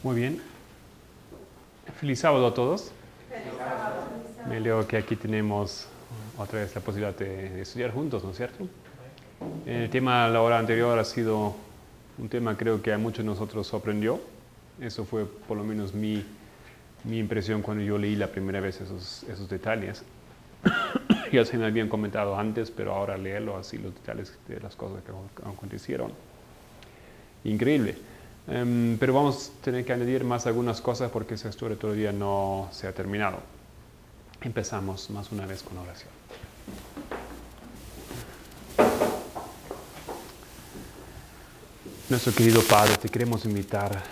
Muy bien. Feliz sábado a todos. Me leo que aquí tenemos otra vez la posibilidad de estudiar juntos, ¿no es cierto? El tema de la hora anterior ha sido un tema creo que a muchos de nosotros sorprendió. Eso fue por lo menos mi impresión cuando yo leí la primera vez esos detalles. Ya se me habían comentado antes, pero ahora leerlo así, los detalles de las cosas que acontecieron. Increíble. Pero vamos a tener que añadir más algunas cosas porque esa historia todavía no se ha terminado. Empezamos más una vez con oración. Nuestro querido Padre, te queremos invitar a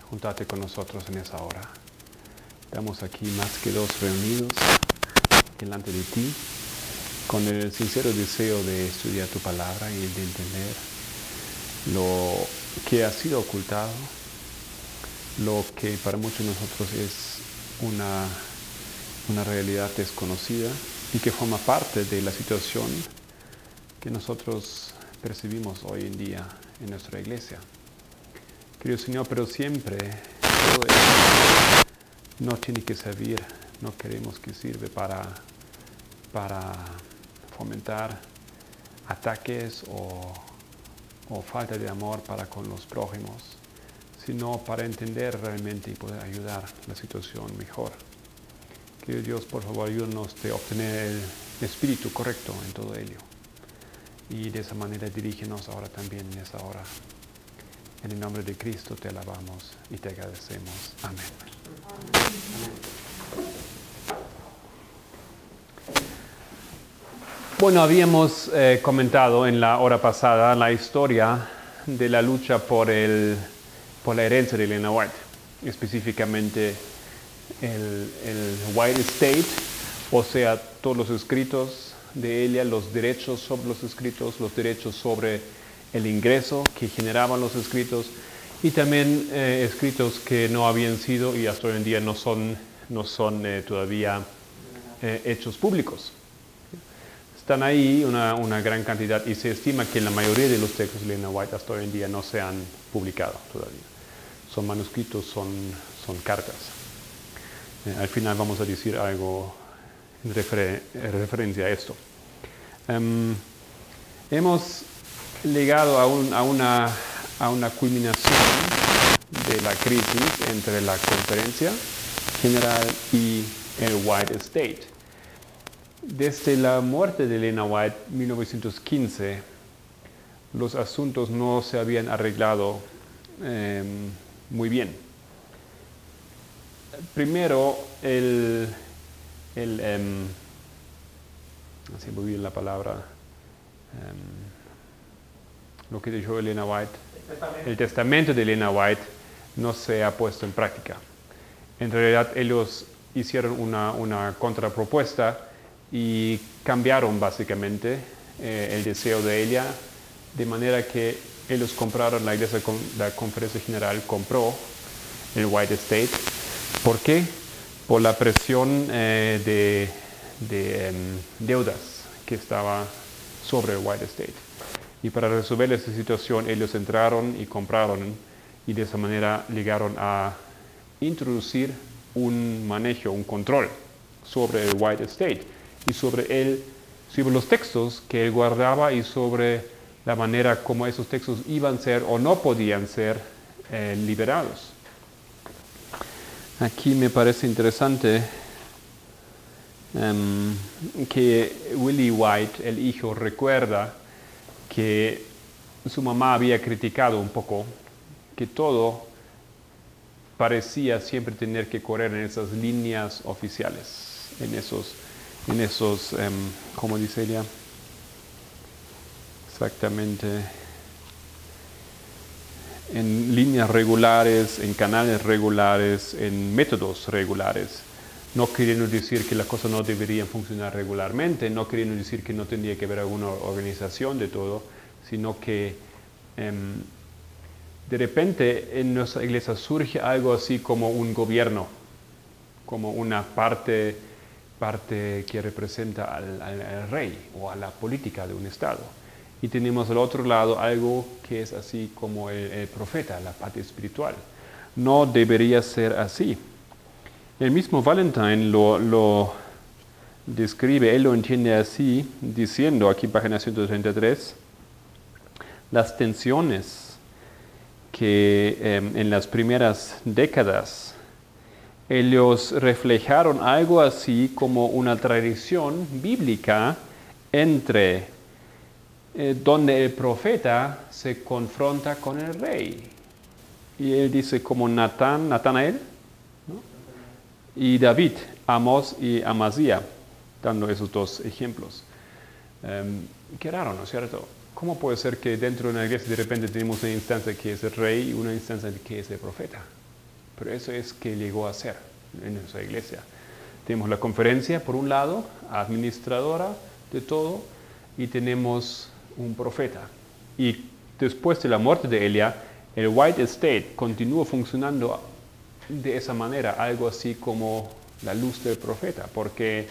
juntarte con nosotros en esa hora. Estamos aquí más que dos reunidos delante de ti con el sincero deseo de estudiar tu palabra y de entender lo que ha sido ocultado, lo que para muchos de nosotros es una realidad desconocida y que forma parte de la situación que nosotros percibimos hoy en día en nuestra iglesia. Querido Señor, pero siempre todo esto no tiene que servir, no queremos que sirva para fomentar ataques o falta de amor para con los prójimos, sino para entender realmente y poder ayudar la situación mejor. Querido Dios, por favor, ayúdanos a obtener el espíritu correcto en todo ello. Y de esa manera dirígenos ahora también en esa hora. En el nombre de Cristo te alabamos y te agradecemos. Amén. Bueno, habíamos comentado en la hora pasada la historia de la lucha por la herencia de Elena White, específicamente el White Estate, o sea, todos los escritos de ella, los derechos sobre los escritos, los derechos sobre el ingreso que generaban los escritos y también escritos que no habían sido y hasta hoy en día no son todavía hechos públicos. Están ahí una gran cantidad y se estima que la mayoría de los textos de Elena White hasta hoy en día no se han publicado todavía. Son manuscritos, son cartas. Al final vamos a decir algo en referencia a esto. Hemos llegado a una culminación de la crisis entre la Conferencia General y el White Estate. Desde la muerte de Elena White en 1915, los asuntos no se habían arreglado muy bien. Primero, así muy bien la palabra, lo que dijo Elena White, el testamento de Elena White no se ha puesto en práctica. En realidad, ellos hicieron una contrapropuesta y cambiaron básicamente el deseo de ella, de manera que ellos compraron, la Conferencia General compró el White Estate. ¿Por qué? Por la presión de deudas que estaba sobre el White Estate. Y para resolver esa situación, ellos entraron y compraron y de esa manera llegaron a introducir un manejo, un control sobre el White Estate y sobre los textos que él guardaba y sobre la manera como esos textos iban a ser o no podían ser liberados. Aquí me parece interesante que Willie White, el hijo, recuerda que su mamá había criticado un poco que todo parecía siempre tener que correr en esas líneas oficiales, en esos ¿cómo dice ella? Exactamente, en líneas regulares, en canales regulares, en métodos regulares. No queriendo decir que las cosas no deberían funcionar regularmente, no queriendo decir que no tendría que haber alguna organización de todo, sino que de repente en nuestra iglesia surge algo así como un gobierno, como una parte que representa al rey o a la política de un estado. Y tenemos al otro lado algo que es así como el profeta, la parte espiritual. no debería ser así. El mismo Valentine lo describe, él lo entiende así, diciendo aquí página 133, las tensiones que en las primeras décadas ellos reflejaron algo así como una tradición bíblica entre donde el profeta se confronta con el rey. Y él dice como Natanael, ¿no? Y David, Amós y Amasía, dando esos dos ejemplos. Qué raro, ¿no es cierto? ¿Cómo puede ser que dentro de una iglesia de repente tenemos una instancia que es el rey y una instancia que es el profeta? Pero eso es que llegó a ser en nuestra iglesia. Tenemos la conferencia, por un lado, administradora de todo, y tenemos un profeta. Y después de la muerte de Elia, el White State continuó funcionando de esa manera, algo así como la luz del profeta, porque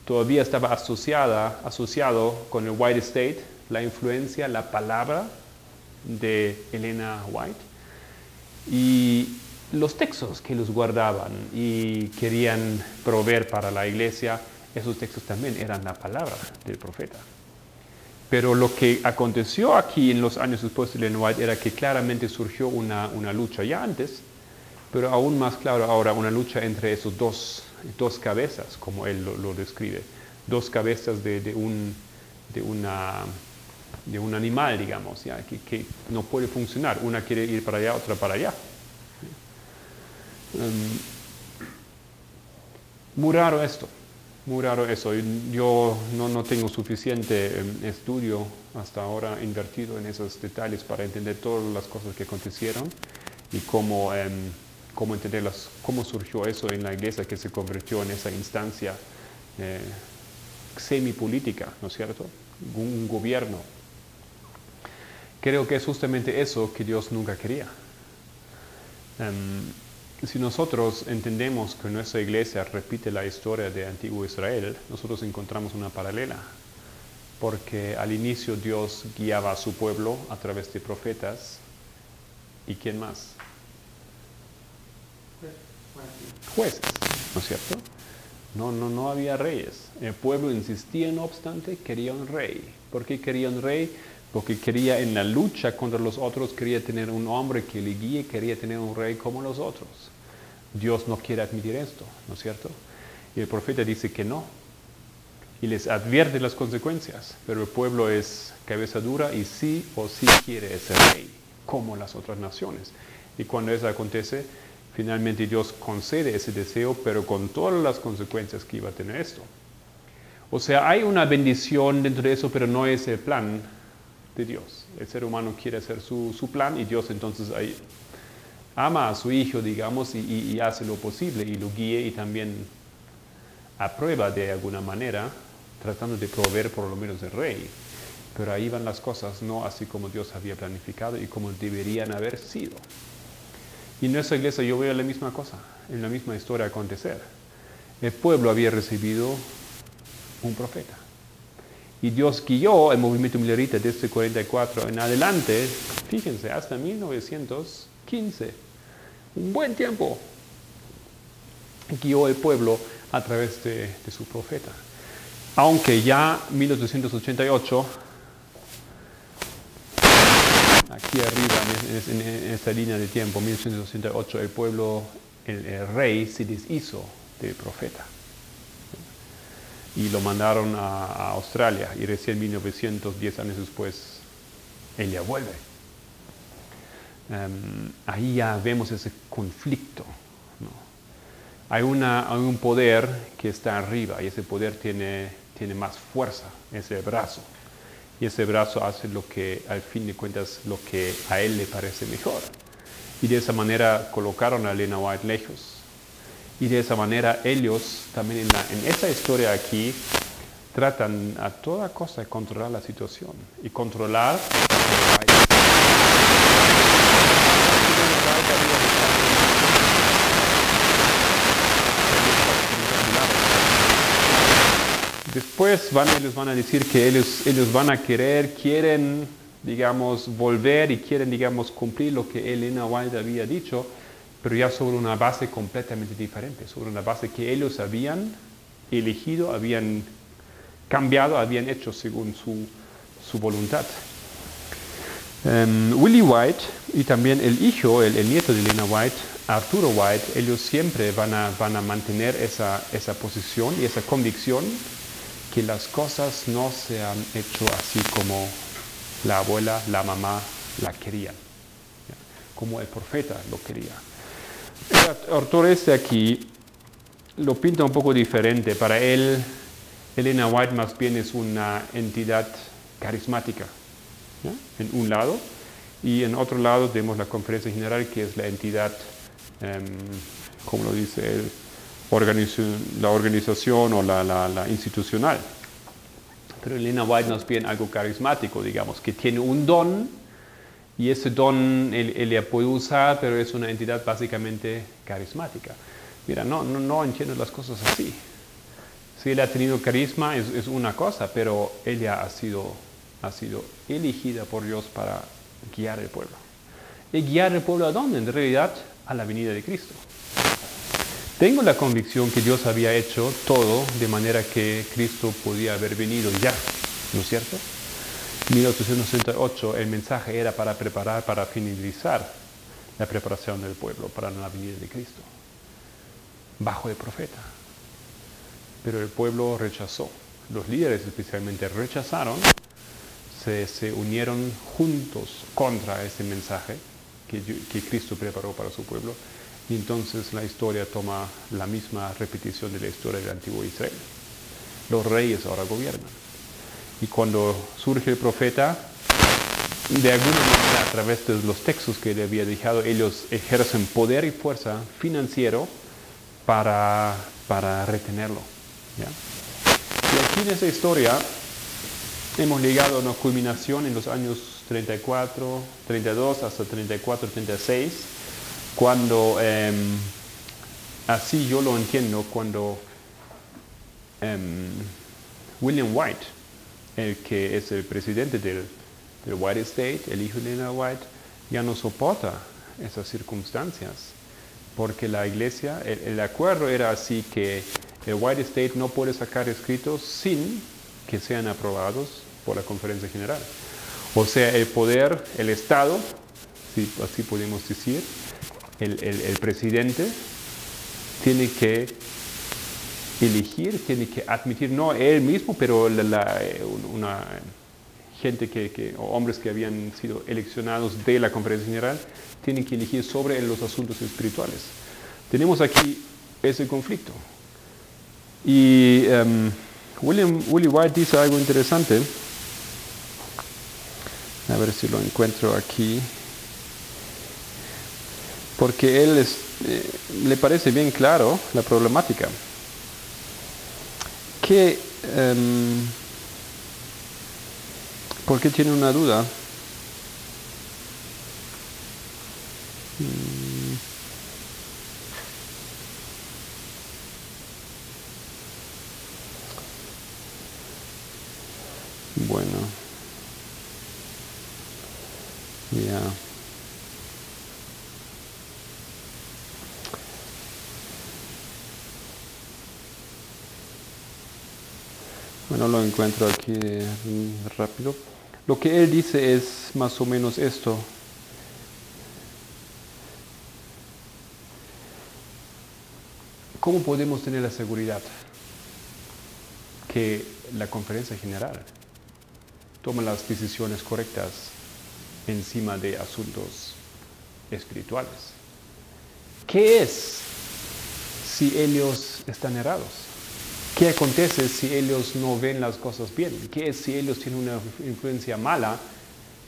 todavía estaba asociado con el White State, la influencia, la palabra de Elena White y los textos que los guardaban y querían proveer para la iglesia, esos textos también eran la palabra del profeta. Pero lo que aconteció aquí en los años después de Elena White era que claramente surgió una lucha ya antes, pero aún más claro ahora, una lucha entre esos dos cabezas, como él lo describe, dos cabezas de un animal, digamos, ¿ya? Que no puede funcionar. Una quiere ir para allá, otra para allá. Muy raro esto. Muy raro eso. Yo no tengo suficiente estudio hasta ahora invertido en esos detalles para entender todas las cosas que acontecieron y cómo entenderlas, cómo surgió eso en la iglesia que se convirtió en esa instancia semipolítica, ¿no es cierto? Un gobierno. Creo que es justamente eso que Dios nunca quería. Si nosotros entendemos que nuestra iglesia repite la historia de antiguo Israel, nosotros encontramos una paralela, porque al inicio Dios guiaba a su pueblo a través de profetas, ¿y quién más? Jueces, ¿no es cierto? No había reyes. El pueblo insistía, no obstante, quería un rey. ¿Por qué quería un rey? Porque quería en la lucha contra los otros, quería tener un hombre que le guíe, quería tener un rey como los otros. Dios no quiere admitir esto, ¿no es cierto? Y el profeta dice que no. Y les advierte las consecuencias. Pero el pueblo es cabeza dura y sí o sí quiere ese rey, como las otras naciones. Y cuando eso acontece, finalmente Dios concede ese deseo, pero con todas las consecuencias que iba a tener esto. O sea, hay una bendición dentro de eso, pero no es el plan de Dios. El ser humano quiere hacer su plan y Dios entonces ahí ama a su hijo, digamos, y hace lo posible y lo guíe y también aprueba de alguna manera, tratando de proveer por lo menos el rey. Pero ahí van las cosas, no así como Dios había planificado y como deberían haber sido. Y en nuestra iglesia yo veo la misma cosa, en la misma historia acontecer. El pueblo había recibido un profeta. Y Dios guió el movimiento milerita desde 44 en adelante, fíjense, hasta 1915. Un buen tiempo guió el pueblo a través de su profeta. Aunque ya 1888, aquí arriba en esta línea de tiempo, 1888, el pueblo, el rey se deshizo del profeta. Y lo mandaron a Australia y recién 1910 años después, él ya vuelve. Ahí ya vemos ese conflicto, ¿no? Hay un poder que está arriba y ese poder tiene más fuerza, ese brazo. Y ese brazo hace lo que, al fin de cuentas, lo que a él le parece mejor. Y de esa manera colocaron a Elena White lejos. Y de esa manera ellos también en esa historia aquí tratan a toda costa de controlar la situación y controlar. Después ellos van a decir que ellos van a quieren, digamos, volver y quieren, digamos, cumplir lo que Elena White había dicho, pero ya sobre una base completamente diferente, sobre una base que ellos habían elegido, habían cambiado, habían hecho según su voluntad. Willie White y también el hijo, el nieto de Elena White, Arturo White, ellos siempre van a mantener esa posición y esa convicción que las cosas no se han hecho así como la abuela, la mamá la querían, ¿ya? Como el profeta lo quería. El autor aquí lo pinta un poco diferente. Para él, Elena White más bien es una entidad carismática, ¿ya? En un lado, y en otro lado tenemos la Conferencia General, que es la entidad, como lo dice él, la organización o la institucional. Pero Elena White más bien algo carismático, digamos, que tiene un don, y ese don él ya puede usar, pero es una entidad básicamente carismática. Mira, no entiendo las cosas así. Si él ha tenido carisma es una cosa, pero ella ha sido elegida por Dios para guiar el pueblo. ¿Y guiar el pueblo a dónde? En realidad, a la venida de Cristo. Tengo la convicción que Dios había hecho todo de manera que Cristo podía haber venido ya, ¿no es cierto? En 1868 el mensaje era para preparar, para finalizar la preparación del pueblo para la venida de Cristo, bajo el profeta. Pero el pueblo rechazó. Los líderes especialmente rechazaron, se unieron juntos contra ese mensaje que Cristo preparó para su pueblo. Y entonces la historia toma la misma repetición de la historia del antiguo Israel. Los reyes ahora gobiernan. Y cuando surge el profeta, de alguna manera, a través de los textos que le había dejado, ellos ejercen poder y fuerza financiero para retenerlo, ¿ya? Y aquí en esa historia hemos llegado a una culminación en los años 34, 32 hasta 34, 36, cuando, así yo lo entiendo, cuando William White, el que es el presidente del White State, el hijo de Elena White, ya no soporta esas circunstancias, porque la iglesia, el acuerdo era así que el White State no puede sacar escritos sin que sean aprobados por la Conferencia General. O sea, el poder, el Estado, si así podemos decir, el presidente tiene que elegir, tiene que admitir, no él mismo, pero una gente o hombres que habían sido eleccionados de la Conferencia General, tienen que elegir sobre los asuntos espirituales. Tenemos aquí ese conflicto. Y Willie White dice algo interesante. A ver si lo encuentro aquí. Porque él le parece bien claro la problemática. ¿Por qué tiene una duda? Bueno, ya. Bueno, lo encuentro aquí rápido. Lo que él dice es más o menos esto. ¿Cómo podemos tener la seguridad que la Conferencia General toma las decisiones correctas encima de asuntos espirituales? ¿Qué es si ellos están errados? ¿Qué acontece si ellos no ven las cosas bien? ¿Qué es si ellos tienen una influencia mala?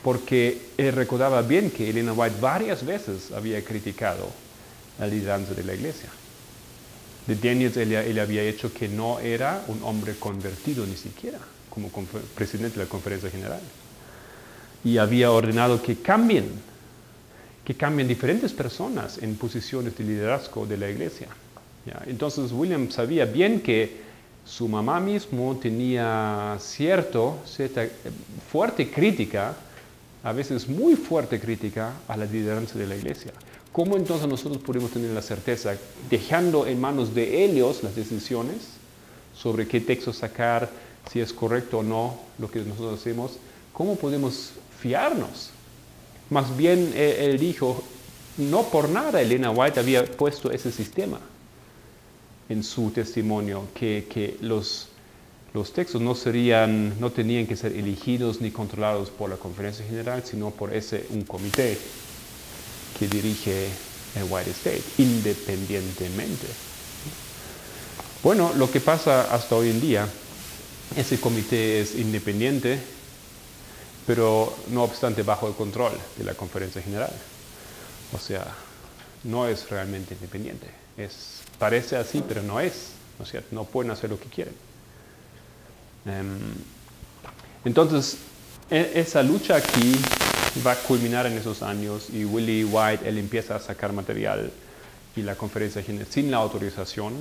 Porque él recordaba bien que Elena White varias veces había criticado la lideranza de la iglesia. De Daniels él había hecho que no era un hombre convertido ni siquiera como presidente de la Conferencia General. Y había ordenado que cambien diferentes personas en posiciones de liderazgo de la iglesia. ¿Ya? Entonces William sabía bien que su mamá mismo tenía cierta fuerte crítica, a veces muy fuerte crítica, a la lideranza de la iglesia. ¿cómo entonces nosotros podemos tener la certeza, dejando en manos de ellos las decisiones sobre qué texto sacar, si es correcto o no lo que nosotros hacemos? ¿Cómo podemos fiarnos? Más bien, él dijo, no por nada Elena White había puesto ese sistema en su testimonio, que los textos no tenían que ser elegidos ni controlados por la Conferencia General, sino por un comité que dirige el White Estate, independientemente. Bueno, lo que pasa hasta hoy en día, ese comité es independiente, pero no obstante bajo el control de la Conferencia General. O sea, no es realmente independiente. Parece así, pero no es. ¿No es cierto? No pueden hacer lo que quieren. Entonces, esa lucha aquí va a culminar en esos años y Willie White, él empieza a sacar material y la Conferencia General sin la autorización.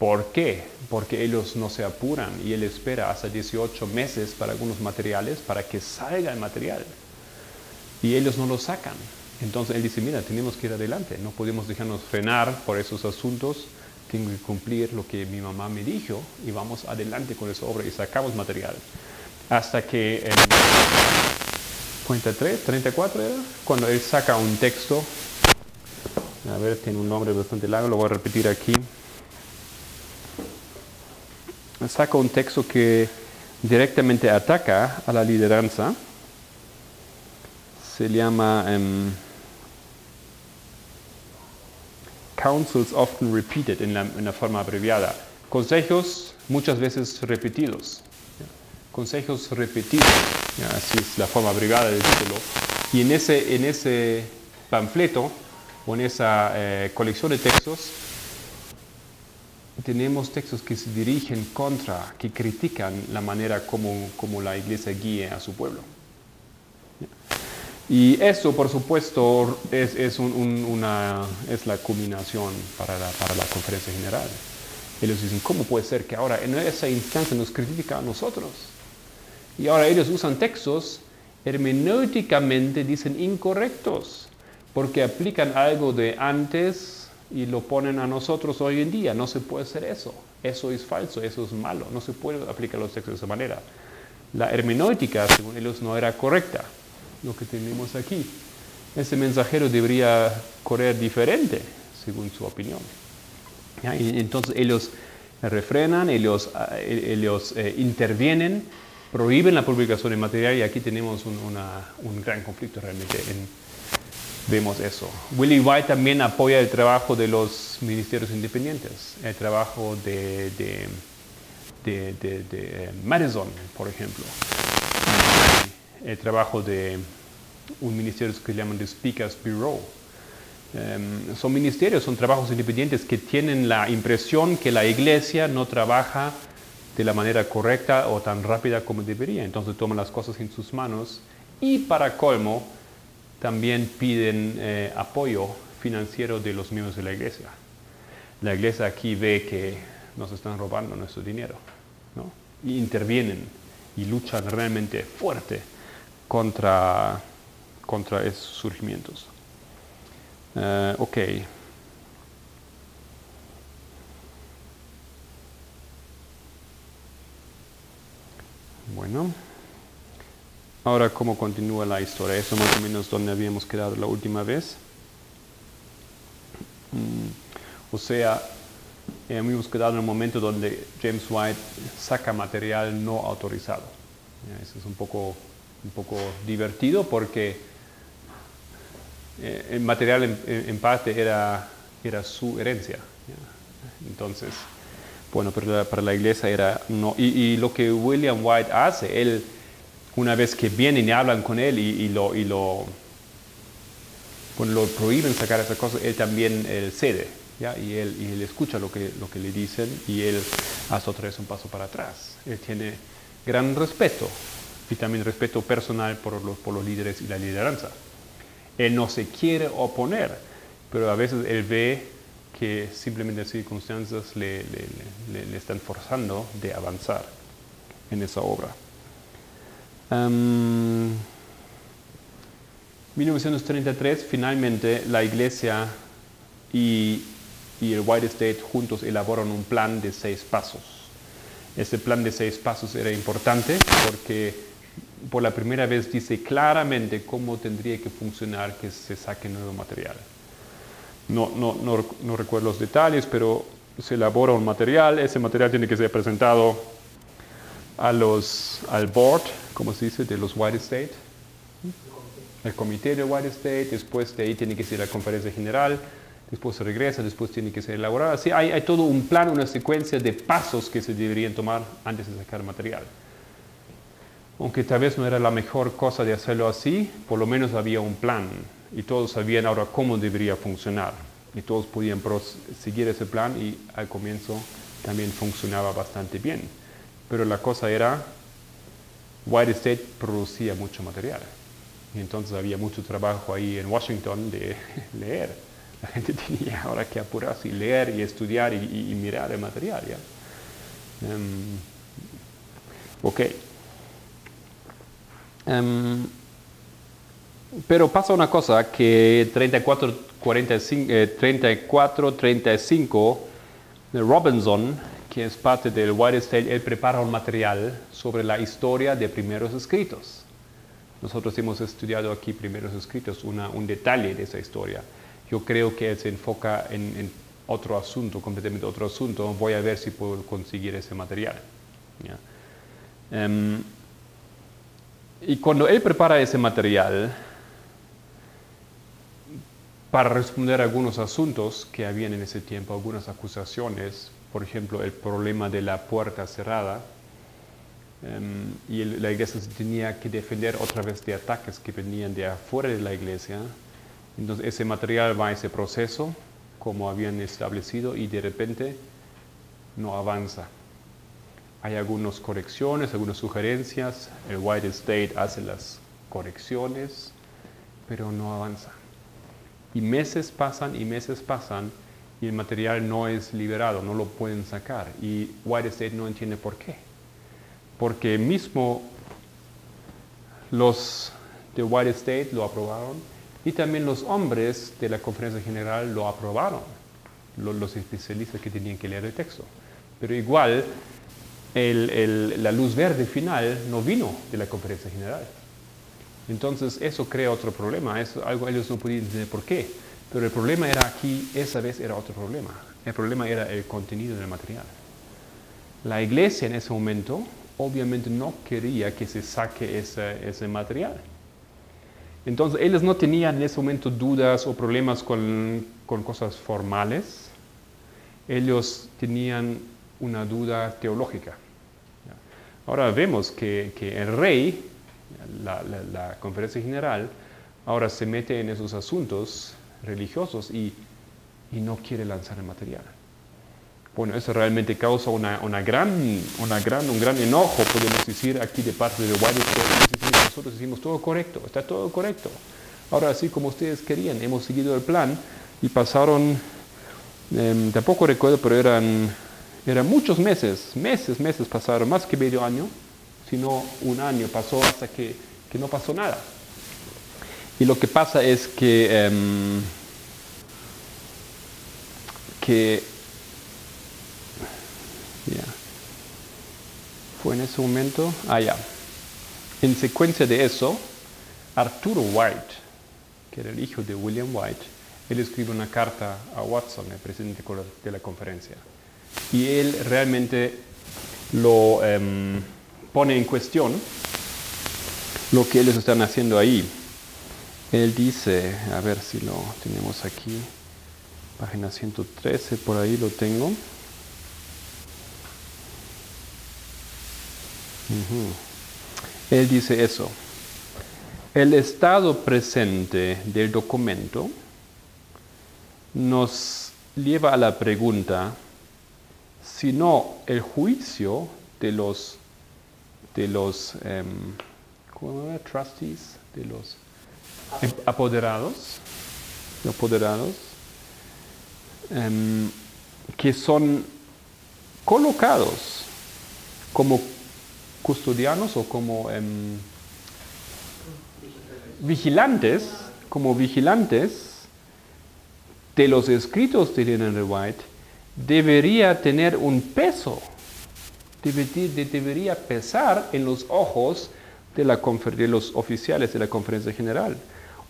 ¿Por qué? Porque ellos no se apuran y él espera hasta 18 meses para algunos materiales para que salga el material. Y ellos no lo sacan. Entonces él dice, mira, tenemos que ir adelante, no podemos dejarnos frenar por esos asuntos, tengo que cumplir lo que mi mamá me dijo y vamos adelante con esa obra y sacamos material. Hasta que en 34 era, cuando él saca un texto, a ver, tiene un nombre bastante largo, lo voy a repetir aquí. Saca un texto que directamente ataca a la lideranza. Se llama Counsels Often Repeated, en la forma abreviada. Consejos muchas veces repetidos. Consejos repetidos, así es la forma abreviada del título. Y en ese panfleto, o en esa colección de textos, tenemos textos que se dirigen contra, que critican la manera como la iglesia guía a su pueblo. Y eso, por supuesto, es la culminación para la Conferencia General. Ellos dicen, ¿cómo puede ser que ahora en esa instancia nos critican a nosotros? Y ahora ellos usan textos hermenéuticamente, dicen, incorrectos, porque aplican algo de antes y lo ponen a nosotros hoy en día. No se puede hacer eso. Eso es falso, eso es malo. No se puede aplicar los textos de esa manera. La hermenéutica, según ellos, no era correcta. Lo que tenemos aquí. Ese mensajero debería correr diferente, según su opinión. ¿Ya? Y entonces ellos refrenan, ellos intervienen, prohíben la publicación de material y aquí tenemos un gran conflicto realmente. Vemos eso. Willie White también apoya el trabajo de los ministerios independientes, el trabajo de Madison, por ejemplo. El trabajo de un ministerio que llaman The Speakers Bureau. Son ministerios, son trabajos independientes que tienen la impresión que la iglesia no trabaja de la manera correcta o tan rápida como debería. Entonces toman las cosas en sus manos y para colmo también piden apoyo financiero de los miembros de la iglesia. La iglesia aquí ve que nos están robando nuestro dinero, ¿no? Y intervienen y luchan realmente fuerte contra esos surgimientos. Ok. Bueno. Ahora, ¿cómo continúa la historia? Eso más o menos donde habíamos quedado la última vez. O sea, habíamos quedado en un momento donde James White saca material no autorizado. Eso es un poco divertido porque el material en parte era su herencia. Entonces, bueno, pero para la iglesia era no. Y lo que William White hace, él, una vez que vienen y hablan con él y lo prohíben sacar esas cosas, él también cede, ¿ya? Y él escucha lo que le dicen y él hace otra vez un paso para atrás. Él tiene gran respeto y también respeto personal por los líderes y la lideranza. Él no se quiere oponer, pero a veces él ve que simplemente las circunstancias le están forzando de avanzar en esa obra. 1933, finalmente, la Iglesia y el White State juntos elaboran un plan de 6 pasos. Ese plan de 6 pasos era importante porque por la primera vez dice claramente cómo tendría que funcionar que se saque nuevo material. No recuerdo los detalles, pero se elabora un material. Ese material tiene que ser presentado al board, como se dice, de los White State, el comité de White State. Después de ahí tiene que ser la conferencia general. Después se regresa, después tiene que ser elaborado. Así hay todo un plan, una secuencia de pasos que se deberían tomar antes de sacar material. Aunque tal vez no era la mejor cosa de hacerlo así, por lo menos había un plan y todos sabían ahora cómo debería funcionar. Y todos podían seguir ese plan y al comienzo también funcionaba bastante bien. Pero la cosa era, White State producía mucho material. Y entonces había mucho trabajo ahí en Washington de leer. La gente tenía ahora que apurarse y leer y estudiar y mirar el material. ¿Ya? Ok. Pero pasa una cosa que 34-35 de Robinson, que es parte del White State, él prepara un material sobre la historia de primeros escritos. Nosotros hemos estudiado aquí primeros escritos, un detalle de esa historia. Yo creo que él se enfoca en otro asunto, completamente otro asunto. Voy a ver si puedo conseguir ese material. ¿Ya? Y cuando él prepara ese material, para responder a algunos asuntos que habían en ese tiempo, algunas acusaciones, por ejemplo, el problema de la puerta cerrada, y la iglesia se tenía que defender otra vez de ataques que venían de afuera de la iglesia. Entonces ese material va a ese proceso, como habían establecido, y de repente no avanza. Hay algunas correcciones, algunas sugerencias, el White State hace las correcciones, pero no avanza. Y meses pasan y el material no es liberado, no lo pueden sacar. Y White State no entiende por qué. Porque mismo los de White State lo aprobaron y también los hombres de la conferencia general lo aprobaron, los especialistas que tenían que leer el texto. Pero igual, la luz verde final no vino de la conferencia general. Entonces eso crea otro problema, ellos no podían entender por qué. Pero el problema era aquí, esa vez era otro problema. El problema era el contenido del material. La iglesia en ese momento obviamente no quería que se saque ese material. Entonces ellos no tenían en ese momento dudas o problemas con cosas formales. Ellos tenían una duda teológica. Ahora vemos que el rey, la conferencia general, ahora se mete en esos asuntos religiosos y no quiere lanzar el material. Bueno, eso realmente causa un gran enojo, podemos decir, aquí de parte de White State. Nosotros decimos todo correcto, está todo correcto. Ahora, así como ustedes querían, hemos seguido el plan y pasaron, tampoco recuerdo, pero eran muchos meses pasaron, más que medio año, sino un año pasó hasta que no pasó nada. Y lo que pasa es que fue en ese momento, en secuencia de eso, Arturo White, que era el hijo de William White, él escribe una carta a Watson, el presidente de la conferencia, y él realmente lo pone en cuestión lo que ellos están haciendo ahí. Él dice, a ver si lo tenemos aquí, página 113, por ahí lo tengo. Él dice eso: el estado presente del documento nos lleva a la pregunta si no el juicio de los trustees, de los apoderados, que son colocados como custodianos o como vigilantes como vigilantes de los escritos de Ellen G. White, debería tener un peso, debería pesar en los ojos de los oficiales de la Conferencia General.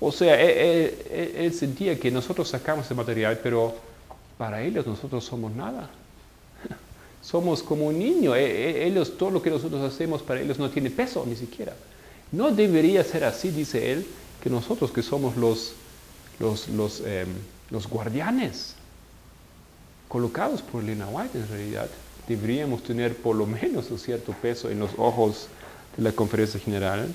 O sea, él sentía que nosotros sacamos ese material, pero para ellos nosotros somos nada. Somos como un niño. Ellos, todo lo que nosotros hacemos para ellos no tiene peso ni siquiera. No debería ser así, dice él, que nosotros que somos los guardianes colocados por Elena White en realidad, deberíamos tener por lo menos un cierto peso en los ojos de la Conferencia General.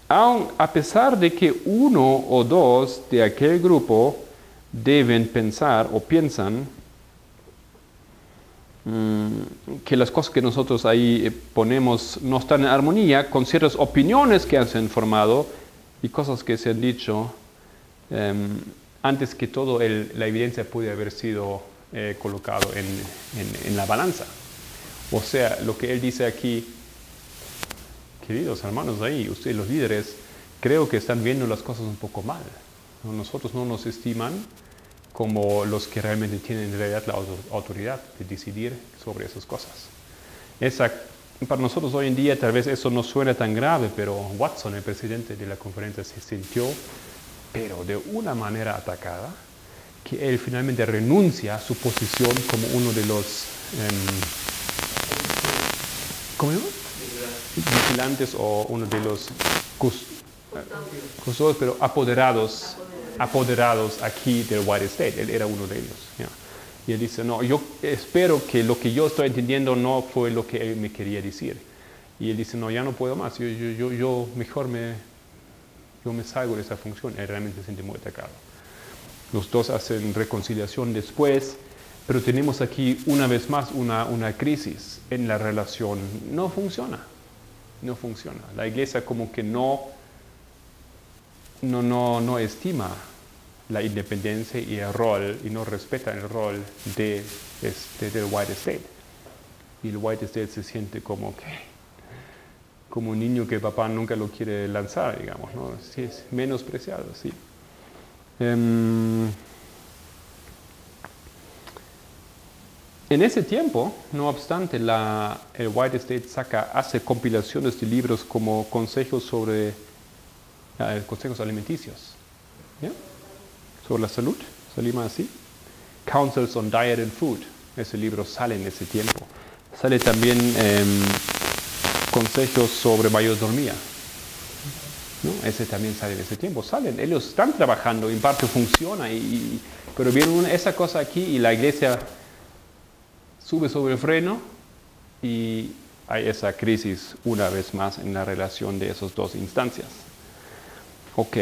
A pesar de que uno o dos de aquel grupo deben pensar o piensan que las cosas que nosotros ahí ponemos no están en armonía con ciertas opiniones que se han formado y cosas que se han dicho antes que todo la evidencia puede haber sido colocado en la balanza. O sea, lo que él dice aquí, queridos hermanos ahí, ustedes los líderes, creo que están viendo las cosas un poco mal. Nosotros no nos estiman como los que realmente tienen en realidad la autoridad de decidir sobre esas cosas. Para nosotros hoy en día tal vez eso no suena tan grave, pero Watson, el presidente de la conferencia, se sintió, pero de una manera atacada, que él finalmente renuncia a su posición como uno de los ¿cómo se llama? Vigilantes o uno de los custodios, pero apoderados aquí del White State. Él era uno de ellos. Yeah. Y él dice, no, yo espero que lo que yo estoy entendiendo no fue lo que él me quería decir. Y él dice, no, ya no puedo más, yo mejor me salgo de esa función. Él realmente se siente muy atacado. Los dos hacen reconciliación después, pero tenemos aquí una vez más una crisis en la relación. No funciona. La iglesia como que no estima la independencia y el rol, y no respeta el rol del White State. Y el White State se siente como un niño que papá nunca lo quiere lanzar, digamos, ¿no? Sí, es menospreciado, sí. En ese tiempo, no obstante, el White State hace compilaciones de libros como consejos consejos alimenticios, ¿ya? Sobre la salud, salimos así. Counsels on Diet and Food, ese libro sale en ese tiempo. Sale también consejos sobre mayordomía, ¿no? Ese también sale en ese tiempo. Ellos están trabajando, en parte funciona, pero vieron esa cosa aquí y la iglesia sube sobre el freno y hay esa crisis una vez más en la relación de esas dos instancias. Ok,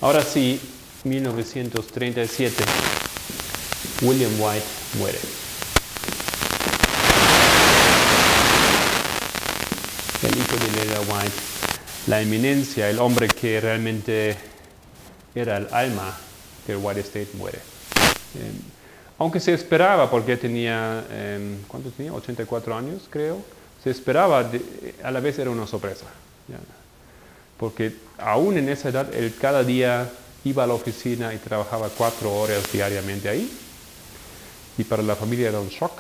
ahora sí, 1937, William White muere. El hijo de Elena White, la eminencia, el hombre que realmente era el alma del White State, muere. Aunque se esperaba, porque tenía, ¿cuánto tenía? 84 años, creo. Se esperaba, a la vez era una sorpresa. ¿Ya? Porque aún en esa edad, él cada día iba a la oficina y trabajaba 4 horas diariamente ahí. Y para la familia era un shock,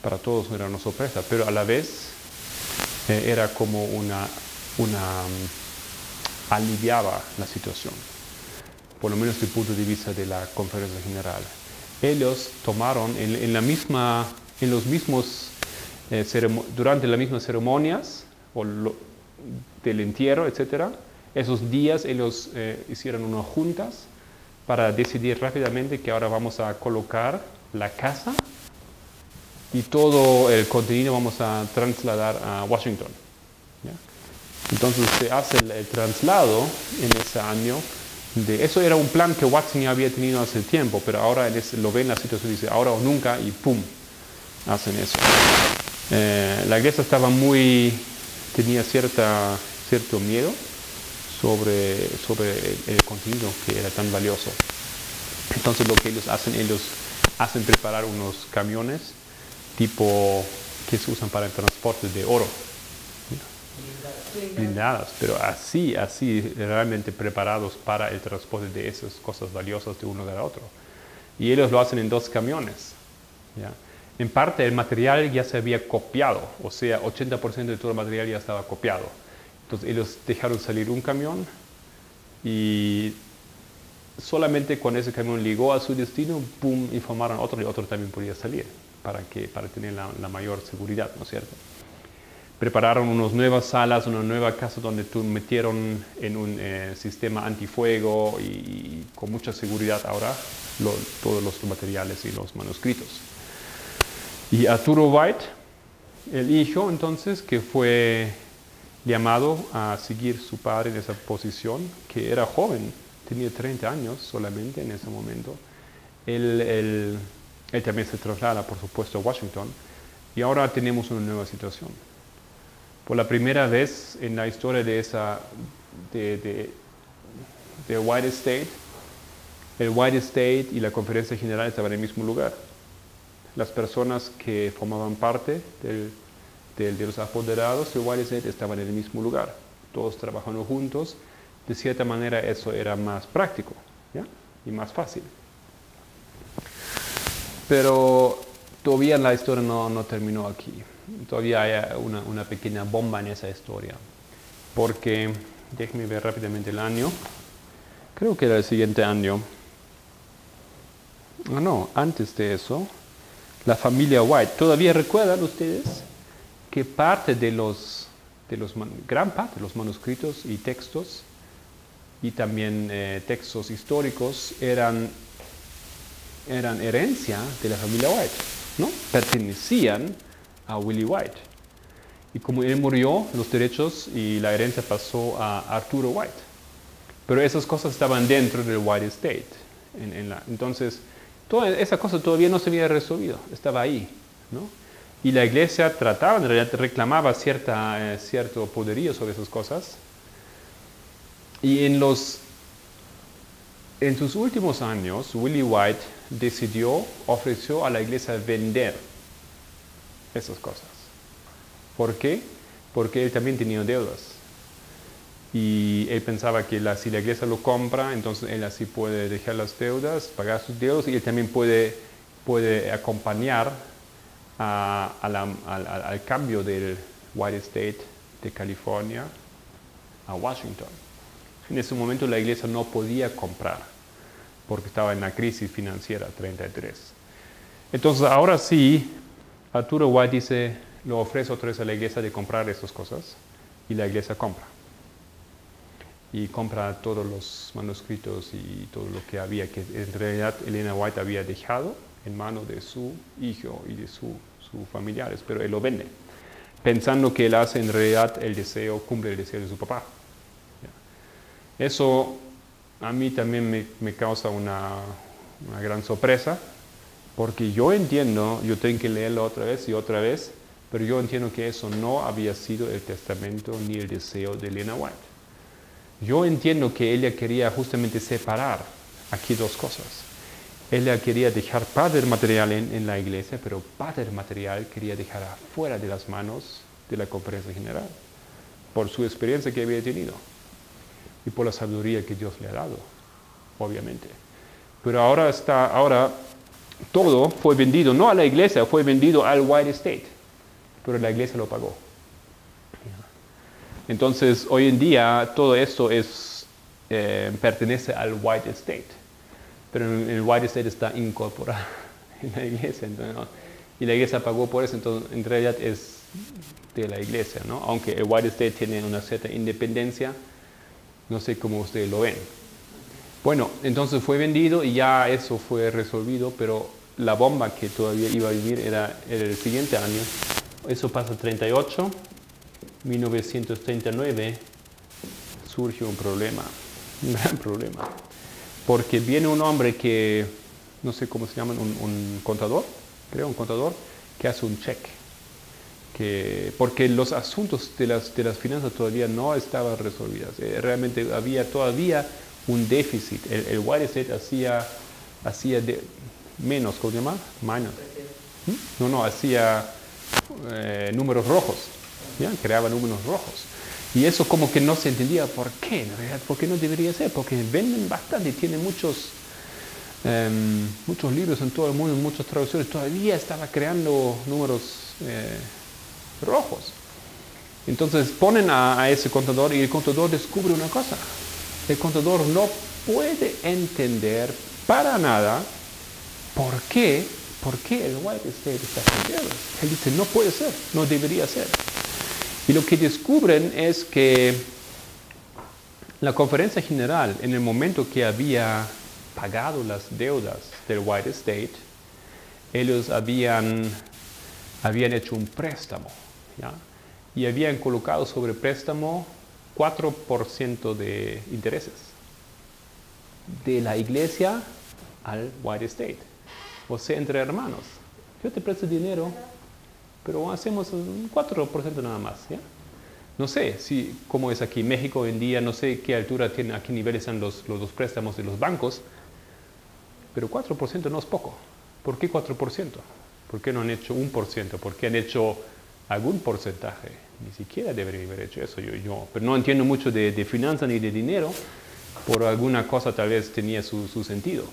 para todos era una sorpresa, pero a la vez era como aliviaba la situación, por lo menos desde el punto de vista de la conferencia general. Ellos tomaron durante las mismas ceremonias del entierro, etc. Esos días ellos hicieron unas juntas para decidir rápidamente que ahora vamos a colocar la casa y todo el contenido vamos a trasladar a Washington. ¿Ya? Entonces se hace el traslado en ese año. Eso era un plan que Watson ya había tenido hace tiempo, pero ahora lo ven la situación y dice ahora o nunca y ¡pum! Hacen eso. La iglesia tenía cierto miedo sobre el contenido que era tan valioso. Entonces lo que ellos hacen preparar unos camiones tipo que se usan para el transporte de oro. blindadas, pero así realmente preparados para el transporte de esas cosas valiosas de un lugar a otro. Y ellos lo hacen en 2 camiones. ¿Ya? En parte el material ya se había copiado, o sea, 80% de todo el material ya estaba copiado. Entonces ellos dejaron salir un camión y solamente cuando ese camión llegó a su destino, ¡pum!, informaron a otro y otro también podía salir para tener la mayor seguridad, ¿no es cierto? Prepararon unas nuevas salas, una nueva casa donde metieron en un sistema antifuego y con mucha seguridad ahora todos los materiales y los manuscritos. Y Arturo White, el hijo entonces, que fue llamado a seguir su padre en esa posición, que era joven, tenía 30 años solamente en ese momento, él también se traslada, por supuesto, a Washington, y ahora tenemos una nueva situación. Por la primera vez en la historia de White Estate, el White Estate y la Conferencia General estaban en el mismo lugar. Las personas que formaban parte de los apoderados del White Estate estaban en el mismo lugar, todos trabajando juntos. De cierta manera eso era más práctico, ¿ya? Y más fácil. Pero todavía la historia no terminó aquí. Todavía hay una pequeña bomba en esa historia. Porque, déjenme ver rápidamente el año. Creo que era el siguiente año. No, antes de eso, la familia White. ¿Todavía recuerdan ustedes que gran parte de los manuscritos y textos, y también textos históricos, eran herencia de la familia White, ¿no? Pertenecían a Willie White. Y como él murió, los derechos y la herencia pasó a Arturo White. Pero esas cosas estaban dentro del White Estate. Entonces, toda esa cosa todavía no se había resolvido, estaba ahí, ¿no? Y la iglesia trataba, en realidad reclamaba cierto poderío sobre esas cosas. Y en sus últimos años, Willie White ofreció a la iglesia vender esas cosas. ¿Por qué? Porque él también tenía deudas. Y él pensaba que si la iglesia lo compra, entonces él así puede dejar las deudas, pagar sus deudas, y él también puede acompañar al cambio del White Estate de California a Washington. En ese momento la iglesia no podía comprar porque estaba en la crisis financiera 33. Entonces ahora sí, Arturo White dice, lo ofrece otra vez a la iglesia de comprar esas cosas, y la iglesia compra. Y compra todos los manuscritos y todo lo que había, que en realidad Elena White había dejado en manos de su hijo y de sus familiares, pero él lo vende, pensando que él hace en realidad cumple el deseo de su papá. Eso a mí también me causa una gran sorpresa, porque yo entiendo, yo tengo que leerlo otra vez y otra vez, pero yo entiendo que eso no había sido el testamento ni el deseo de Elena White. Yo entiendo que ella quería justamente separar aquí 2 cosas. Ella quería dejar parte del material en la iglesia, pero parte del material quería dejar afuera de las manos de la Conferencia General, por su experiencia que había tenido y por la sabiduría que Dios le ha dado, obviamente. Pero ahora todo fue vendido, no a la iglesia, fue vendido al White Estate, pero la iglesia lo pagó. Entonces, hoy en día, todo esto pertenece al White Estate, pero el White Estate está incorporado en la iglesia, entonces, ¿no? Y la iglesia pagó por eso, entonces en realidad es de la iglesia, ¿no? Aunque el White Estate tiene una cierta independencia, no sé cómo ustedes lo ven. Bueno, entonces fue vendido y ya eso fue resolvido, pero la bomba que todavía iba a vivir era el siguiente año. Eso pasa 38, 1939, surge un problema, un gran problema. Porque viene un hombre que, no sé cómo se llama, un contador, creo, un contador, que hace un cheque. Porque los asuntos de las finanzas todavía no estaban resolvidos. Realmente había todavía un déficit. El White Estate hacía menos, ¿cómo se llama? Minus. No, hacía números rojos. ¿ya? Creaba números rojos. Y eso como que no se entendía por qué, en realidad, por qué no debería ser, porque venden bastante, tienen muchos libros en todo el mundo, muchas traducciones, todavía estaba creando números rojos. Entonces ponen a ese contador y el contador descubre una cosa. El contador no puede entender para nada por qué el White State está en deudas. Él dice, no puede ser, no debería ser. Y lo que descubren es que la conferencia general, en el momento que había pagado las deudas del White State, ellos habían hecho un préstamo, ¿ya? Y habían colocado sobre el préstamo 4% de intereses de la iglesia al White State. O sea, entre hermanos. Yo te presto dinero, pero hacemos un 4% nada más, ¿ya? No sé cómo es aquí en México hoy en día, no sé qué altura tiene, a qué niveles están los préstamos de los bancos, pero 4% no es poco. ¿Por qué 4%? ¿Por qué no han hecho 1%? ¿Por qué han hecho algún porcentaje? Ni siquiera deberían haber hecho eso yo. Pero no entiendo mucho de finanzas ni de dinero. Por alguna cosa tal vez tenía su sentido.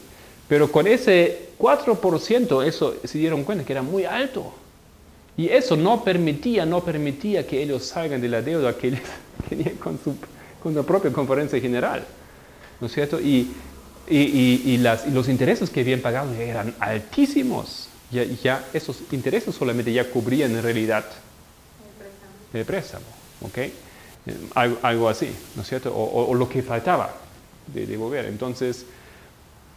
Pero con ese 4%, eso se dieron cuenta que era muy alto. Y eso no permitía que ellos salgan de la deuda que ellos tenían con la propia conferencia general. ¿No es cierto? Y los intereses que habían pagado eran altísimos. Ya esos intereses solamente ya cubrían en realidad el préstamo. ¿Ok? Algo así, ¿no es cierto? O lo que faltaba de devolver. Entonces,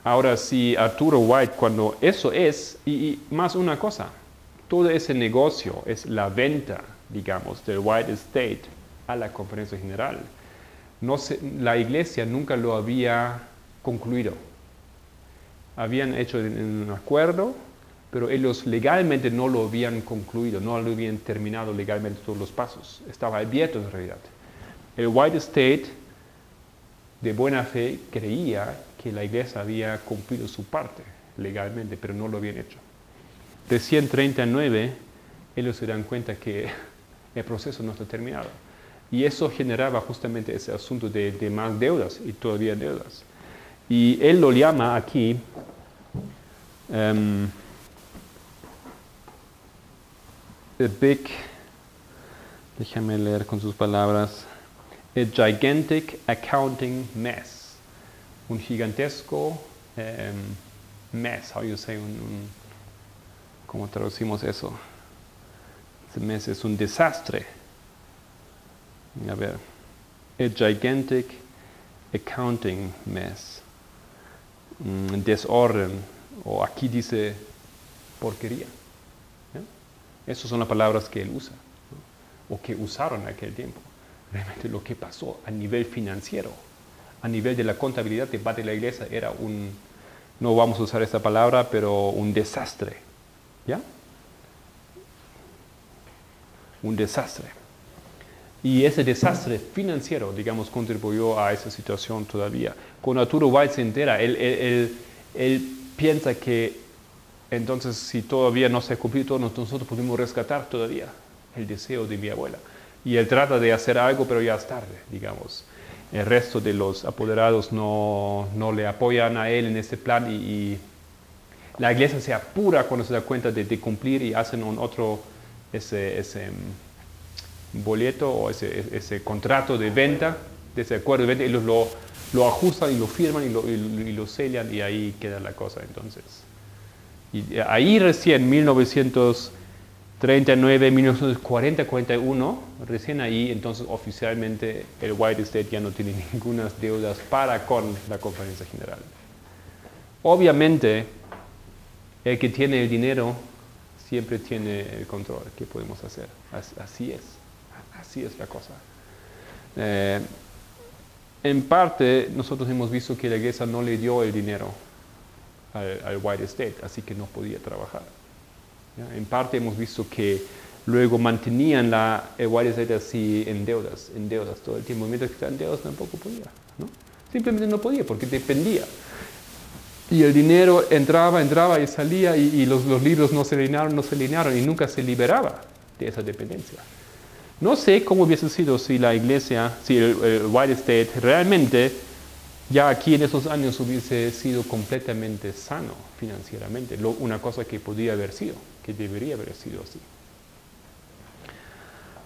ahora sí, Arturo White, cuando eso es, y más una cosa, todo ese negocio es la venta, digamos, del White State a la conferencia general. La iglesia nunca lo había concluido. Habían hecho un acuerdo, pero ellos legalmente no lo habían concluido, no lo habían terminado legalmente todos los pasos. Estaba abierto en realidad. El White State, de buena fe, creía que la iglesia había cumplido su parte legalmente, pero no lo habían hecho. Recién 39, ellos se dan cuenta que el proceso no está terminado. Y eso generaba justamente ese asunto de más deudas y todavía deudas. Y él lo llama aquí déjame leer con sus palabras, a gigantic accounting mess. Un gigantesco mess, how you say, ¿cómo traducimos eso? Ese mess es un desastre. A ver, a gigantic accounting mess. Desorden, o aquí dice porquería. Esas son las palabras que él usa, ¿no? O que usaron en aquel tiempo. Realmente lo que pasó a nivel financiero, a nivel de la contabilidad de parte de la iglesia, era no vamos a usar esta palabra, pero un desastre. ¿Ya? Un desastre. Y ese desastre financiero, digamos, contribuyó a esa situación todavía. Cuando Arturo White se entera, él piensa que entonces si todavía no se ha cumplido todo, nosotros podemos rescatar todavía el deseo de mi abuela. Y él trata de hacer algo, pero ya es tarde, digamos. El resto de los apoderados no le apoyan a él en este plan y la iglesia se apura cuando se da cuenta de cumplir y hacen ese boleto o ese contrato de venta, de ese acuerdo de venta, ellos lo ajustan y lo firman y lo sellan y ahí queda la cosa entonces. Y ahí recién, 1939, 1940, 41, recién ahí entonces oficialmente el White State ya no tiene ninguna deudas para con la conferencia general. Obviamente, el que tiene el dinero siempre tiene el control. ¿Qué podemos hacer? Así es la cosa. En parte, nosotros hemos visto que la iglesia no le dio el dinero al White State, así que no podía trabajar. ¿Ya? En parte hemos visto que luego mantenían el White State así en deudas todo el tiempo. Mientras que estaba en deudas tampoco podía, ¿no? Simplemente no podía porque dependía. Y el dinero entraba y salía y los libros no se alinearon y nunca se liberaba de esa dependencia. No sé cómo hubiese sido si la iglesia, si el White State realmente ya aquí en esos años hubiese sido completamente sano financieramente, una cosa que podría haber sido, que debería haber sido así.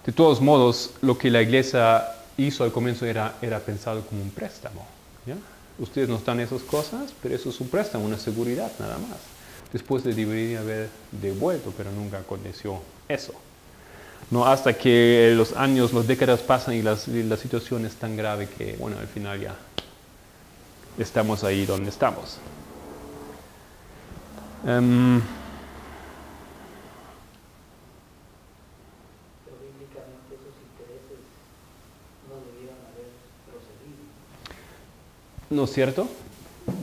De todos modos, lo que la iglesia hizo al comienzo era pensado como un préstamo. ¿Ya? Ustedes nos dan esas cosas, pero eso es un préstamo, una seguridad nada más. Después le debería haber devuelto, pero nunca aconteció eso. No hasta que los años, las décadas pasan y la situación es tan grave que, bueno, al final ya estamos ahí donde estamos. Pero bíblicamente esos intereses no debieron haber procedido. ¿No es cierto?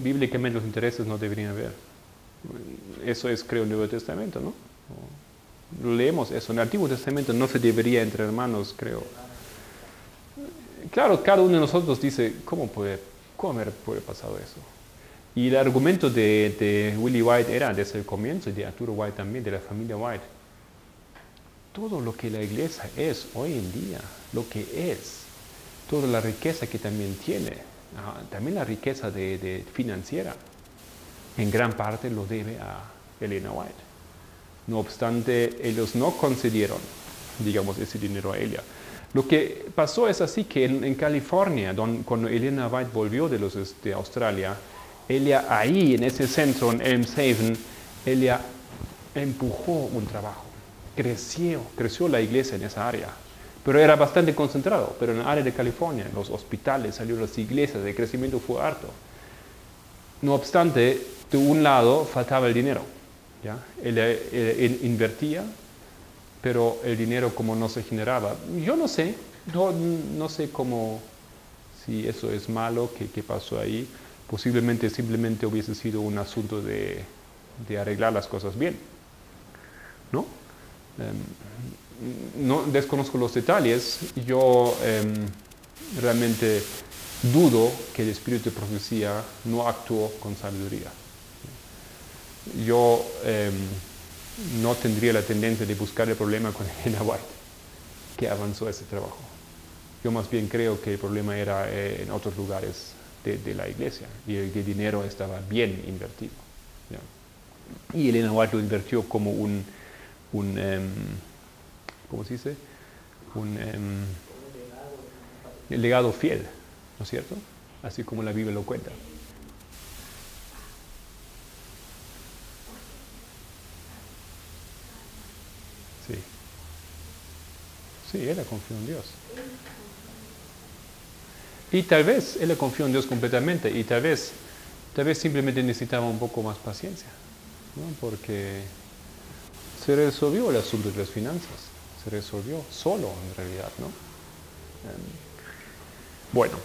Bíblicamente los intereses no deberían haber. Eso es, creo, el Nuevo Testamento, ¿no? Leemos eso. En el Antiguo Testamento no se debería entre hermanos, creo. Claro, cada uno de nosotros dice, ¿cómo puede pasar eso? Y el argumento de Willie White era desde el comienzo, y de Arturo White también, de la familia White. Todo lo que la iglesia es hoy en día, lo que es, toda la riqueza que también tiene, también la riqueza financiera, en gran parte lo debe a Elena White. No obstante, ellos no concedieron, digamos, ese dinero a ella. Lo que pasó es así que en California, cuando Elena White volvió de Australia, ella ahí, en ese centro, en Elm Haven, ella empujó un trabajo. Creció la iglesia en esa área. Pero era bastante concentrado. Pero en el área de California, en los hospitales, salieron las iglesias, el crecimiento fue harto. No obstante, de un lado faltaba el dinero. ¿Ya? Él invertía, pero el dinero como no se generaba. Yo no sé, no sé cómo, si eso es malo, qué pasó ahí. Posiblemente simplemente hubiese sido un asunto de arreglar las cosas bien. ¿No? No desconozco los detalles. Yo realmente dudo que el espíritu de profecía no actuó con sabiduría. Yo no tendría la tendencia de buscar el problema con Elena White, que avanzó ese trabajo. Yo más bien creo que el problema era en otros lugares de la iglesia y el dinero estaba bien invertido. ¿Ya? Y Elena White lo invirtió como ¿cómo se dice? Un legado fiel, ¿no es cierto? Así como la Biblia lo cuenta. Sí. Sí, ella confió en Dios. Y tal vez ella confió en Dios completamente y tal vez simplemente necesitaba un poco más paciencia, ¿no? Porque se resolvió el asunto de las finanzas, se resolvió solo en realidad, ¿no? Bueno,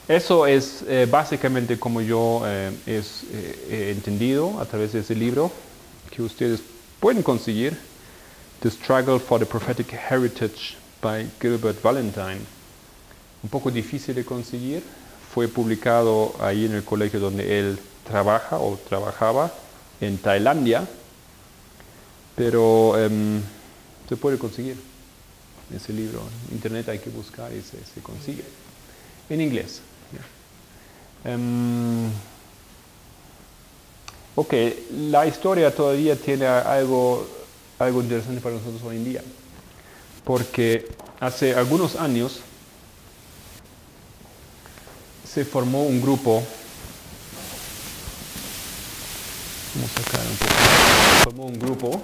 eso es básicamente como yo he entendido a través de ese libro que ustedes pueden conseguir, The Struggle for the Prophetic Heritage by Gilbert Valentine. Un poco difícil de conseguir, fue publicado ahí en el colegio donde él trabaja o trabajaba, en Tailandia, pero se puede conseguir ese libro. En internet hay que buscar y se consigue. En inglés. Ok, la historia todavía tiene algo interesante para nosotros hoy en día, porque hace algunos años se formó un grupo, vamos a sacar un poco, se formó un grupo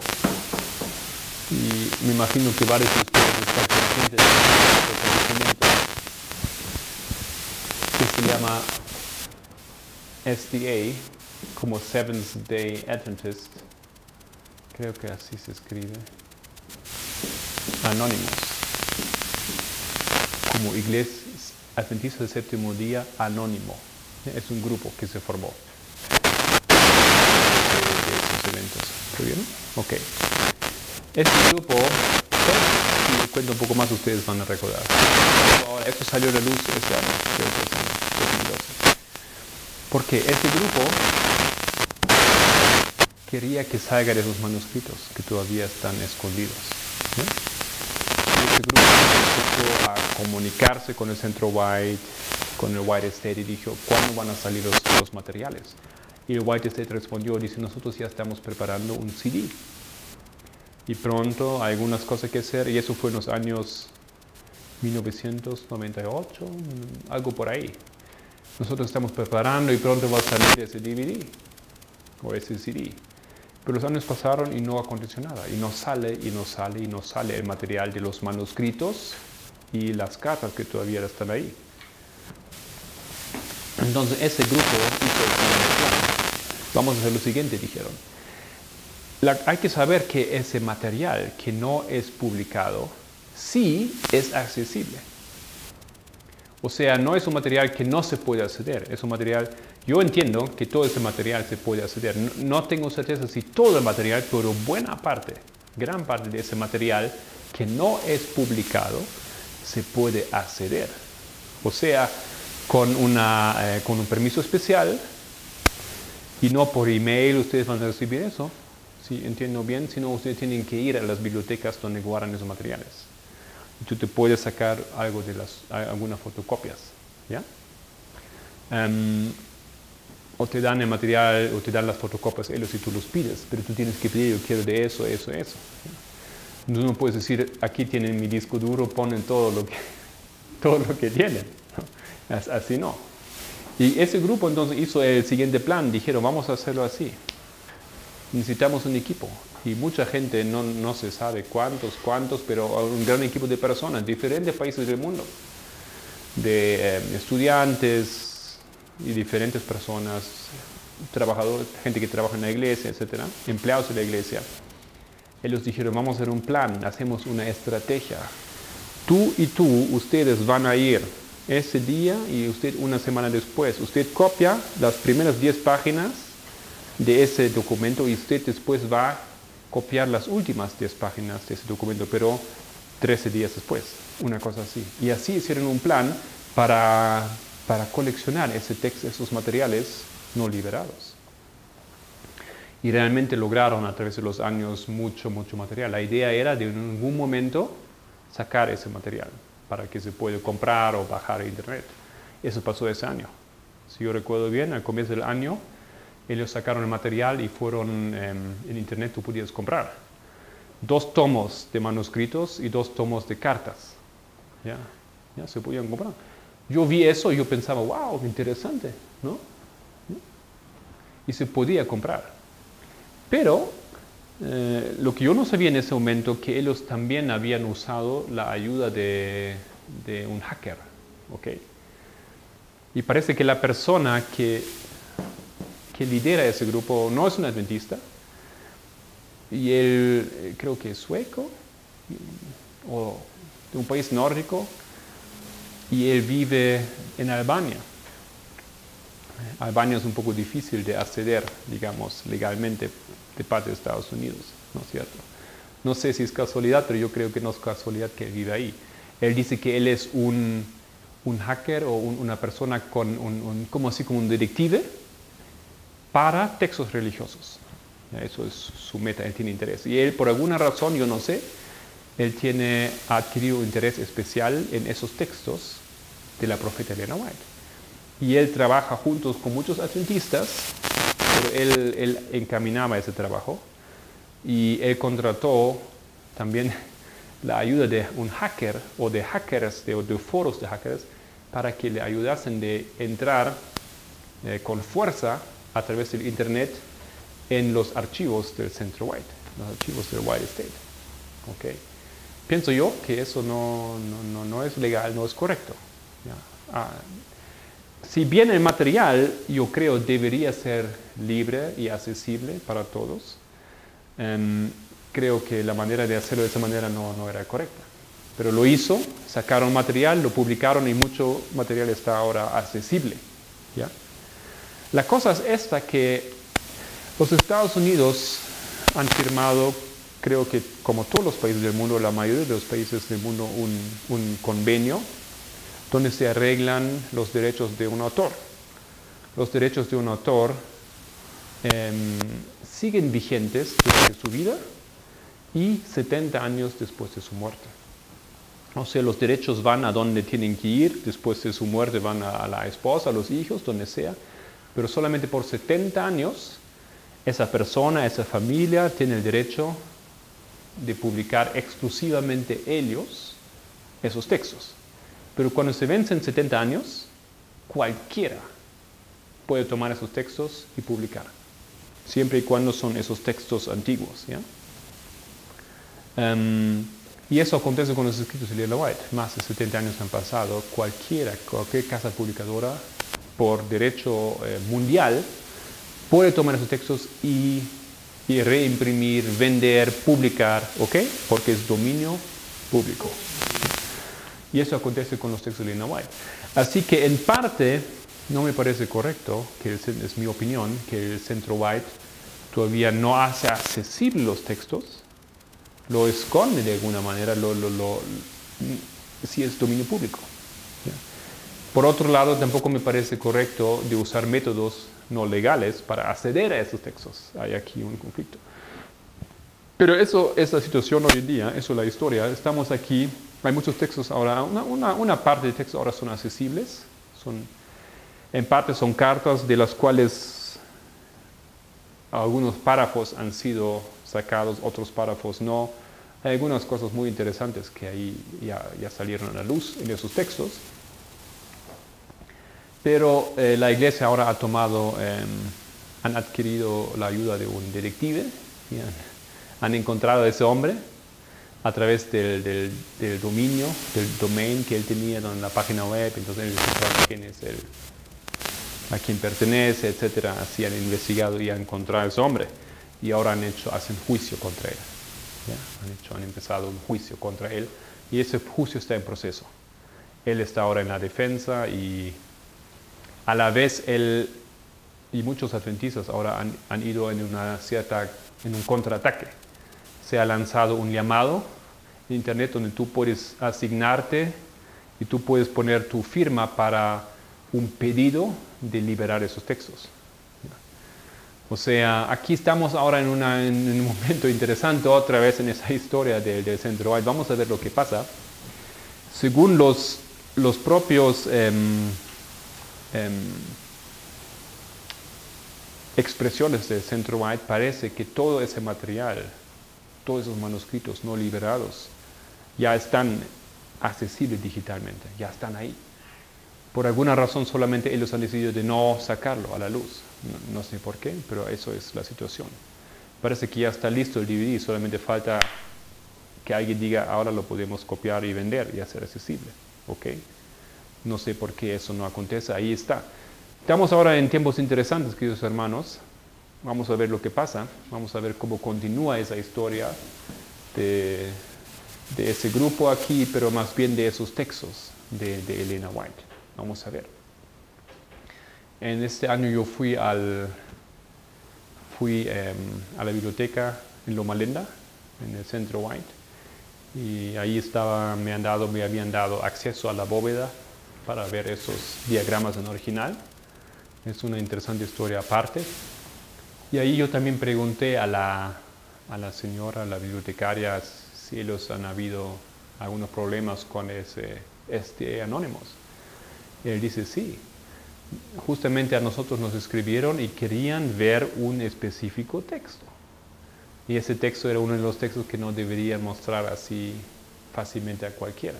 y me imagino que varios de ustedes están conscientes de este conocimiento que se llama SDA, como Seventh Day Adventist, creo que así se escribe, Anonymous, como Iglesia Adventista del Séptimo Día Anónimo. Es un grupo que se formó de esos eventos. ¿Está bien? Ok. Este grupo, si les cuento un poco más, ustedes van a recordar. Ahora, esto salió a la luz este año, creo que es en 2012. Porque este grupo quería que salga de esos manuscritos que todavía están escondidos. ¿Sí? ese grupo empezó a comunicarse con el Centro White, con el White Estate y dijo, ¿cuándo van a salir los materiales? Y el White Estate respondió, dice, nosotros ya estamos preparando un CD. Y pronto hay algunas cosas que hacer, y eso fue en los años 1998, algo por ahí. Nosotros estamos preparando y pronto va a salir ese DVD o ese CD. Pero los años pasaron y no aconteció nada. Y no sale, y no sale, y no sale el material de los manuscritos y las cartas que todavía están ahí. Entonces ese grupo hizo el plan. Vamos a hacer lo siguiente, dijeron. Hay que saber que ese material que no es publicado sí es accesible. O sea, no es un material que no se puede acceder, es un material, yo entiendo que todo ese material se puede acceder. No tengo certeza si todo el material, pero buena parte, gran parte de ese material que no es publicado se puede acceder. O sea, con un permiso especial y no por email ustedes van a recibir eso. Si entiendo bien, sino ustedes tienen que ir a las bibliotecas donde guardan esos materiales. Y tú te puedes sacar algo de algunas fotocopias, ¿ya? O te dan el material, o te dan las fotocopias ellos si tú los pides, pero tú tienes que pedir, yo quiero de eso, eso, eso. ¿Ya? Tú no puedes decir, aquí tienen mi disco duro, ponen todo lo que tienen, ¿no? Así no. Y ese grupo entonces hizo el siguiente plan, dijeron, vamos a hacerlo así. Necesitamos un equipo y mucha gente, no se sabe cuántos, pero un gran equipo de personas, diferentes países del mundo, de estudiantes y diferentes personas, trabajadores, gente que trabaja en la iglesia, etcétera, empleados de la iglesia. Ellos dijeron, vamos a hacer un plan, hacemos una estrategia. Tú y tú, ustedes van a ir ese día y usted una semana después. Usted copia las primeras 10 páginas de ese documento y usted después va a copiar las últimas 10 páginas de ese documento, pero 13 días después, una cosa así. Y así hicieron un plan para coleccionar ese texto, esos materiales no liberados. Y realmente lograron a través de los años mucho material. La idea era de en algún momento sacar ese material para que se pueda comprar o bajar a internet. Eso pasó ese año. Si yo recuerdo bien, al comienzo del año, ellos sacaron el material y fueron en internet, tú podías comprar 2 tomos de manuscritos y 2 tomos de cartas. Ya se podían comprar. Yo vi eso y yo pensaba, wow, qué interesante, ¿no? Y se podía comprar. Pero lo que yo no sabía en ese momento, que ellos también habían usado la ayuda de un hacker, ¿ok? Y parece que la persona que lidera ese grupo no es un adventista, y él creo que es sueco o de un país nórdico, y él vive en Albania. Albania es un poco difícil de acceder, digamos, legalmente de parte de Estados Unidos, ¿no es cierto? No sé si es casualidad, pero yo creo que no es casualidad que él vive ahí. Él dice que él es un hacker o una persona como un detective para textos religiosos. Eso es su meta, él tiene interés. Y él, por alguna razón, yo no sé, él ha adquirido interés especial en esos textos de la profeta Elena White. Y él trabaja juntos con muchos adventistas, pero él encaminaba ese trabajo. Y él contrató también la ayuda de un hacker o de hackers, de foros de hackers, para que le ayudasen de entrar con fuerza a través del internet en los archivos del Centro White, los archivos del White Estate. ¿Okay? Pienso yo que eso no es legal, no es correcto. Si bien el material, yo creo, debería ser libre y accesible para todos, creo que la manera de hacerlo de esa manera no era correcta. Pero lo hizo, sacaron material, lo publicaron y mucho material está ahora accesible. ¿Ya? La cosa es esta, que los Estados Unidos han firmado, creo que como todos los países del mundo, la mayoría de los países del mundo, un convenio donde se arreglan los derechos de un autor. Los derechos de un autor siguen vigentes durante su vida y 70 años después de su muerte. O sea, los derechos van a donde tienen que ir, después de su muerte van a la esposa, a los hijos, donde sea, pero solamente por 70 años esa persona, esa familia tiene el derecho de publicar exclusivamente ellos esos textos. Pero cuando se vencen 70 años, cualquiera puede tomar esos textos y publicar, siempre y cuando son esos textos antiguos, ¿ya? Y eso acontece con los escritos de Elena White. Más de 70 años han pasado. Cualquier casa publicadora, por derecho mundial, puede tomar esos textos y reimprimir, vender, publicar, ¿ok? Porque es dominio público. Y eso acontece con los textos de Elena White. Así que en parte no me parece correcto, que es mi opinión, que el Centro White todavía no hace accesibles los textos, lo esconde de alguna manera, si es dominio público. ¿Ya? Por otro lado, tampoco me parece correcto de usar métodos no legales para acceder a esos textos. Hay aquí un conflicto. Pero eso es la situación hoy en día, eso es la historia. Estamos aquí, hay muchos textos ahora, una parte de textos ahora son accesibles, en parte son cartas de las cuales algunos párrafos han sido sacados, otros párrafos no. Hay algunas cosas muy interesantes que ahí ya salieron a la luz en esos textos. Pero la iglesia ahora han adquirido la ayuda de un detective y han encontrado a ese hombre a través del dominio, del domain que él tenía en la página web. Entonces ellos encontraron quién es él, a quién pertenece, etc. Así han investigado y han encontrado a ese hombre. Y ahora hacen juicio contra él. ¿Ya? Han empezado un juicio contra él y ese juicio está en proceso. Él está ahora en la defensa y a la vez él y muchos adventistas ahora han ido en un contraataque. Se ha lanzado un llamado en internet donde tú puedes asignarte y tú puedes poner tu firma para un pedido de liberar esos textos. O sea, aquí estamos ahora en un momento interesante otra vez en esa historia del Centro White. Vamos a ver lo que pasa. Según los propios expresiones del Centro White, parece que todo ese material, todos esos manuscritos no liberados, ya están accesibles digitalmente, ya están ahí. Por alguna razón solamente ellos han decidido de no sacarlo a la luz. No sé por qué, pero eso es la situación. Parece que ya está listo el DVD, solamente falta que alguien diga, ahora lo podemos copiar y vender y hacer accesible. ¿Ok? No sé por qué eso no acontece, ahí está. Estamos ahora en tiempos interesantes, queridos hermanos. Vamos a ver lo que pasa, vamos a ver cómo continúa esa historia de ese grupo aquí, pero más bien de esos textos de Elena White. Vamos a ver. En este año yo fui a la biblioteca en Loma Linda, en el Centro White, y ahí me habían dado acceso a la bóveda para ver esos diagramas en original. Es una interesante historia aparte. Y ahí yo también pregunté a la señora, la bibliotecaria, si ellos han habido algunos problemas con Anonymous. Y él dice, sí. Justamente a nosotros nos escribieron y querían ver un específico texto. Y ese texto era uno de los textos que no deberían mostrar así fácilmente a cualquiera.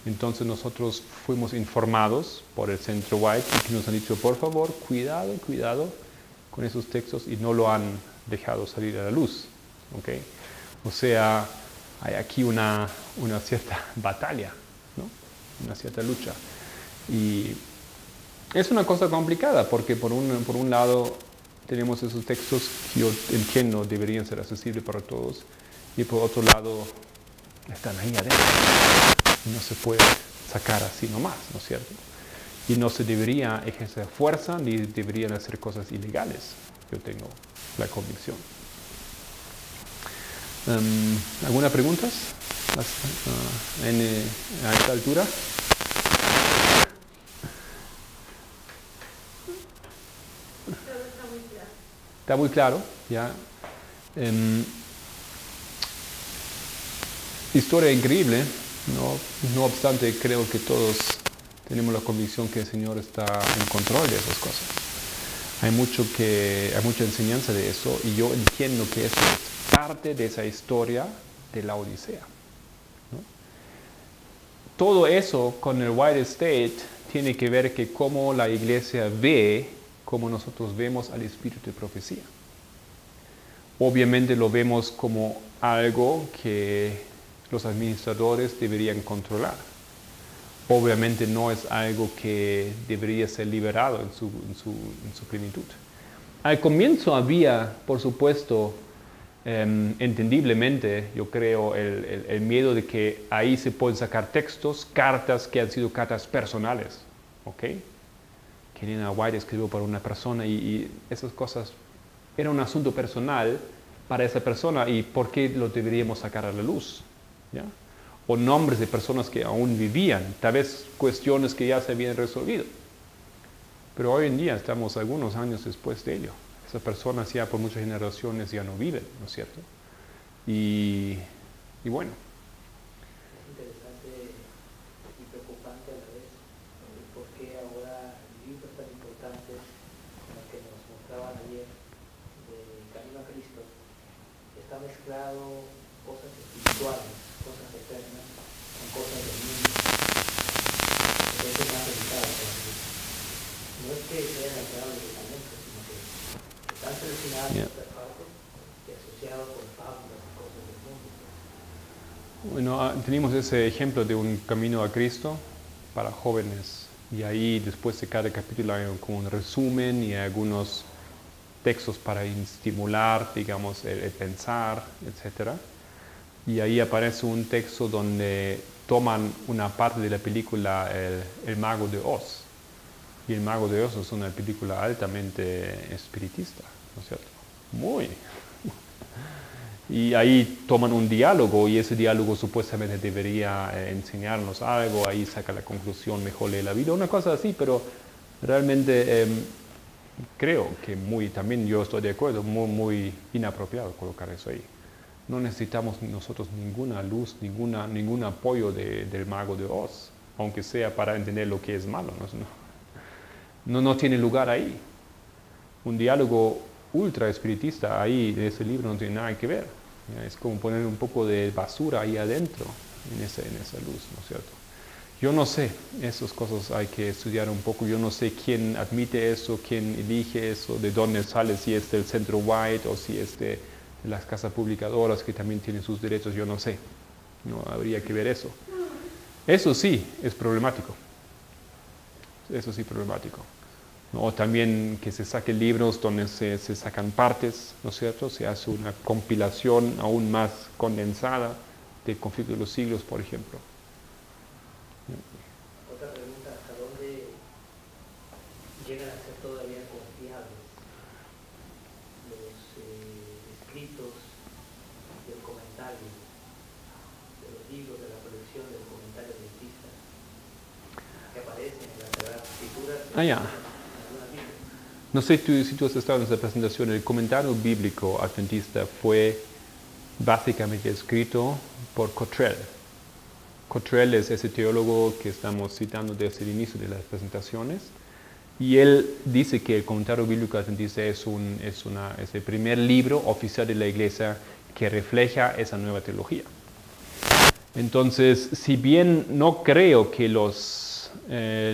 Entonces nosotros fuimos informados por el Centro White y que nos han dicho, por favor, cuidado con esos textos, y no lo han dejado salir a la luz. ¿Okay? O sea, hay aquí una cierta batalla, ¿no? Una cierta lucha. Y es una cosa complicada porque por un lado tenemos esos textos que yo entiendo deberían ser accesibles para todos, y por otro lado están ahí adentro y no se puede sacar así nomás, ¿no es cierto? Y no se debería ejercer fuerza ni deberían hacer cosas ilegales. Yo tengo la convicción. ¿Alguna pregunta a esta altura? Está muy claro, ya. Historia increíble. No obstante, creo que todos tenemos la convicción que el Señor está en control de esas cosas. Hay mucha enseñanza de eso, y yo entiendo que eso es parte de esa historia de la Odisea, ¿no? Todo eso con el White State tiene que ver que cómo la iglesia ve, cómo nosotros vemos al espíritu de profecía. Obviamente lo vemos como algo que los administradores deberían controlar. Obviamente no es algo que debería ser liberado en su plenitud. Al comienzo había, por supuesto, entendiblemente, yo creo, el miedo de que ahí se pueden sacar textos, cartas que han sido cartas personales, ¿ok? Que Elena White escribió para una persona y esas cosas, era un asunto personal para esa persona, y ¿por qué lo deberíamos sacar a la luz? ¿Ya? O nombres de personas que aún vivían, tal vez cuestiones que ya se habían resolvido. Pero hoy en día estamos algunos años después de ello. Esas personas ya por muchas generaciones ya no viven, ¿no es cierto? Y bueno. Es interesante y preocupante a la vez, por qué ahora libros tan importantes como el que nos mostraban ayer de Camino a Cristo está mezclado cosas espirituales, cosas eternas, con cosas del mundo. Eso es más delicado para mí. No es que sean alterados directamente, sino que están seleccionadas en otras partes y asociados con fábulas y cosas del mundo. Bueno, tenemos ese ejemplo de un camino a Cristo para jóvenes, y ahí después de cada capítulo hay como un resumen y algunos textos para estimular, digamos, el pensar, etc. Y ahí aparece un texto donde toman una parte de la película El Mago de Oz. Y El Mago de Oz es una película altamente espiritista, ¿no es cierto? Muy. Y ahí toman un diálogo, y ese diálogo supuestamente debería enseñarnos algo, ahí saca la conclusión, mejor lee la vida, una cosa así, pero realmente creo que también yo estoy de acuerdo, muy inapropiado colocar eso ahí. No necesitamos nosotros ninguna luz, ningún apoyo del Mago de Oz, aunque sea para entender lo que es malo. No tiene lugar ahí. Un diálogo ultra espiritista ahí de ese libro no tiene nada que ver. ¿Ya? Es como poner un poco de basura ahí adentro, en esa luz, ¿no es cierto? Yo no sé, esas cosas hay que estudiar un poco. Yo no sé quién admite eso, quién elige eso, de dónde sale, si es del Centro White o si es de las casas publicadoras que también tienen sus derechos, yo no sé. No habría que ver eso. Eso sí es problemático. Eso sí es problemático. O también que se saquen libros donde se sacan partes, ¿no es cierto? Se hace una compilación aún más condensada del conflicto de los siglos, por ejemplo. Otra pregunta, ¿hasta dónde llegan a ser todavía confiables los escritos del comentario, de los libros de la colección del comentario adventista que aparecen en las Sagradas Escrituras? No sé si tú has estado en esa presentación. El comentario bíblico adventista fue básicamente escrito por Cottrell. Cottrell es ese teólogo que estamos citando desde el inicio de las presentaciones, y él dice que el comentario bíblico adventista es el primer libro oficial de la iglesia que refleja esa nueva teología. Entonces, si bien no creo que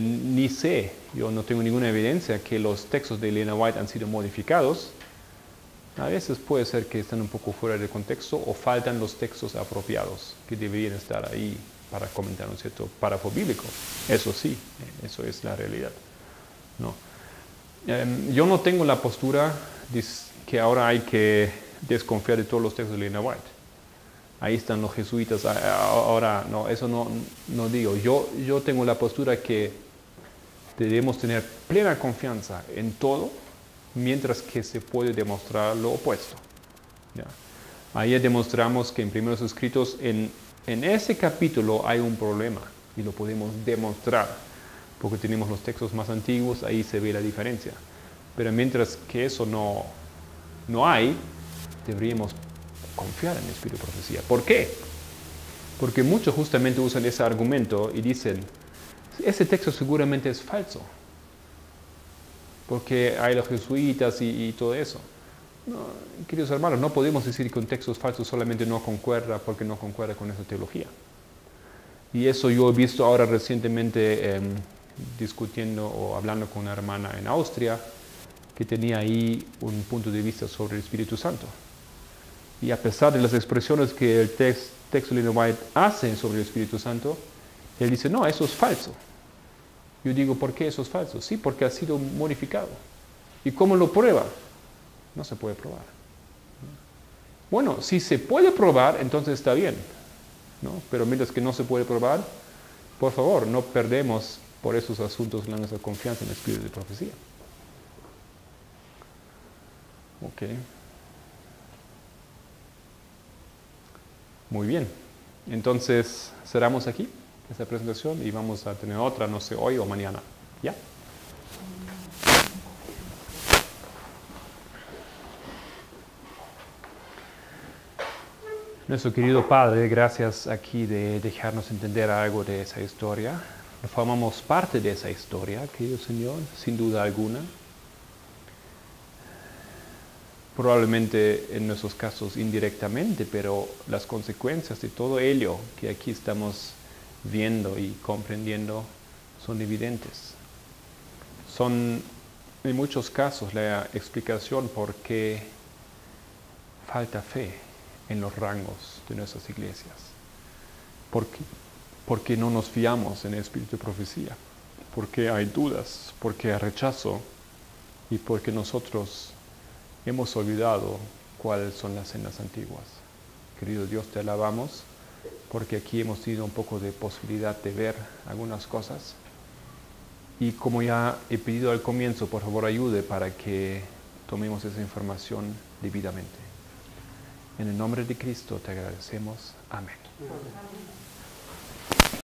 ni sé, yo no tengo ninguna evidencia que los textos de Elena White han sido modificados, a veces puede ser que están un poco fuera de contexto o faltan los textos apropiados que deberían estar ahí para comentar un cierto párrafo bíblico. Eso sí, eso es la realidad. No. Yo no tengo la postura que ahora hay que desconfiar de todos los textos de Elena White. Ahí están los jesuitas, ahora no, eso no digo. Yo tengo la postura que debemos tener plena confianza en todo, mientras que se puede demostrar lo opuesto. ¿Ya? Ahí demostramos que en Primeros Escritos, en ese capítulo hay un problema, y lo podemos demostrar, porque tenemos los textos más antiguos, ahí se ve la diferencia. Pero mientras que eso no hay, deberíamos confiar en el Espíritu de Profecía. ¿Por qué? Porque muchos justamente usan ese argumento y dicen, ese texto seguramente es falso, porque hay los jesuitas y todo eso. No, queridos hermanos, no podemos decir que un texto es falso solamente no concuerda porque no concuerda con esa teología. Y eso yo he visto ahora recientemente discutiendo o hablando con una hermana en Austria que tenía ahí un punto de vista sobre el Espíritu Santo. Y a pesar de las expresiones que el texto de Ellen White hace sobre el Espíritu Santo, él dice, no, eso es falso. Yo digo, ¿por qué eso es falso? Sí, porque ha sido modificado. ¿Y cómo lo prueba? No se puede probar. Bueno, si se puede probar, entonces está bien, ¿no? Pero mientras que no se puede probar, por favor, no perdemos por esos asuntos nuestra confianza en el espíritu de profecía. Ok. Muy bien. Entonces, cerramos aquí esta presentación y vamos a tener otra, no sé, hoy o mañana. ¿Ya? Nuestro querido Padre, gracias aquí de dejarnos entender algo de esa historia. Formamos parte de esa historia, querido Señor, sin duda alguna. Probablemente en nuestros casos indirectamente, pero las consecuencias de todo ello que aquí estamos viendo y comprendiendo son evidentes. Son en muchos casos la explicación por qué falta fe en los rangos de nuestras iglesias. Porque no nos fiamos en el espíritu de profecía. Porque hay dudas, porque hay rechazo y porque nosotros hemos olvidado cuáles son las sendas antiguas. Querido Dios, te alabamos porque aquí hemos tenido un poco de posibilidad de ver algunas cosas. Y como ya he pedido al comienzo, por favor ayude para que tomemos esa información debidamente. En el nombre de Cristo te agradecemos. Amén.